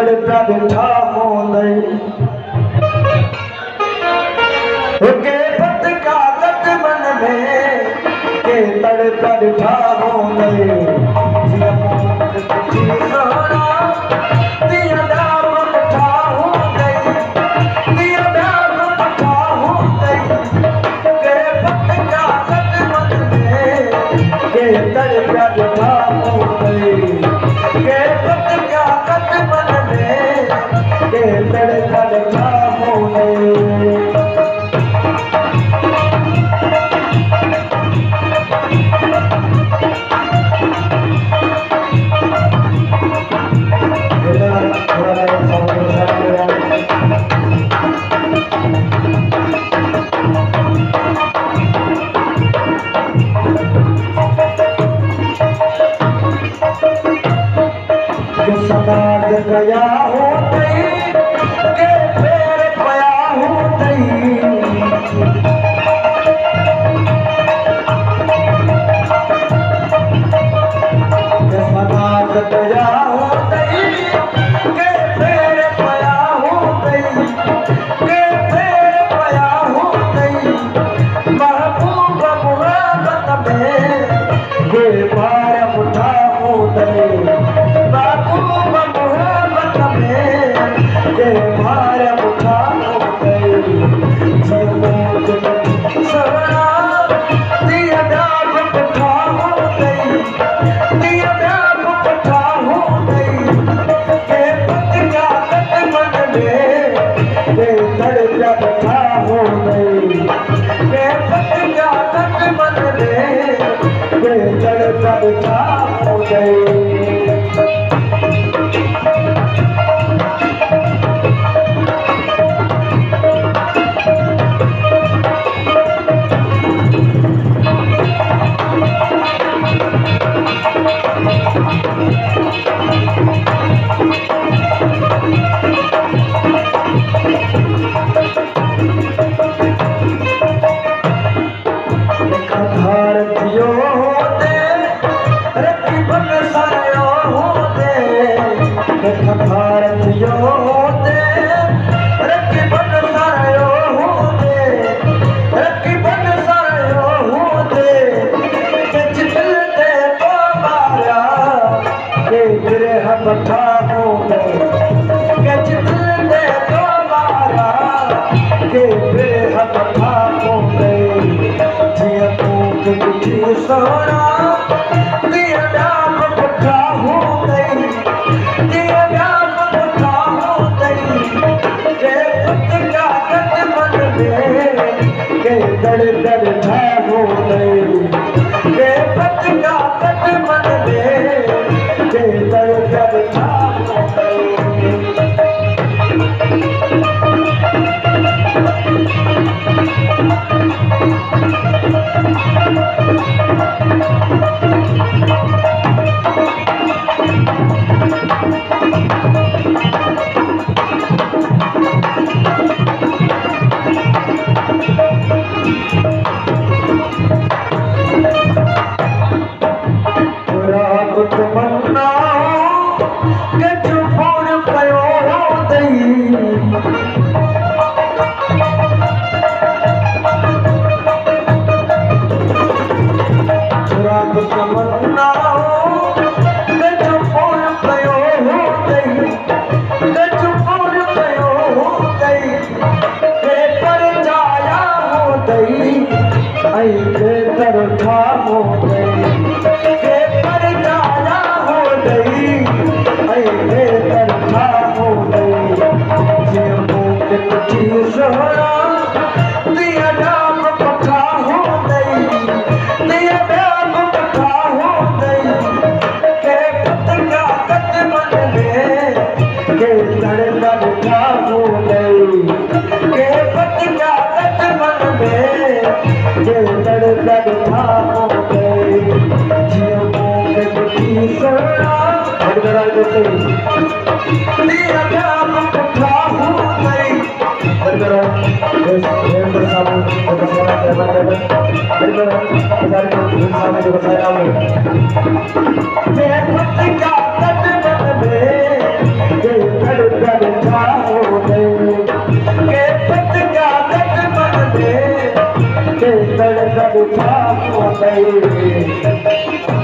तड़पा बिठा मोंदई के पत का कट मन में के तड़पा बिठा मोंदई जिया मोंदई सोना दिया दाम बिठा होंदई दिया दाम बिठा होंदई के पत का कट मन में के तड़पा बिठा मोंदई के पत का कट मन में के तड़पा बिठा मोंदई समाज गया हो गई के फेर पया हो गई समाज गया हो गई के फेर पया हो गई के फेर पया हो गई महबूब मुहब्बत में ये पार उठा हो गई महबूब मुहब्बत में ये पार उठा हो गई सोना दिया दाग उठा हो गई दिया दाग उठा हो गई के पत का कट मन में के तड़पा उठा हो गई के पत का कट मन में के तड़पा उठा हो गई भारतीयों होते रखी बन सायो होते भारतीयों होते रखी बन सायो होते रखी बन सायो होते के चितलते तो मारा के गिरह बता हो गए के चितलते तो मारा के गिरह बता हो गए सोना दिया दाम उठा हो गई दिया दाम उठा हो गई के पत का कट मन में के तड़पा बिठा हो गई के पत का कट मन में के तड़पा बिठा हो गई तमन्ना के चुपोर पयो दई रात तमन्ना के चुपोर पयो दई के चुपोर पयो दई के पर जाया हो दई आई के तरठा हो गई के पर जाया हो गई आई के तरठा हो गई जे मुख की सोना दिया दाम पठा हो गई दिया दाम पठा हो गई के पत का कट मन में के तड़पा बिठा हो गई के पत का कट मन में के तड़पा बिठा हो गई जिया मुख की सोना दिया दाम पठा हो गई के गई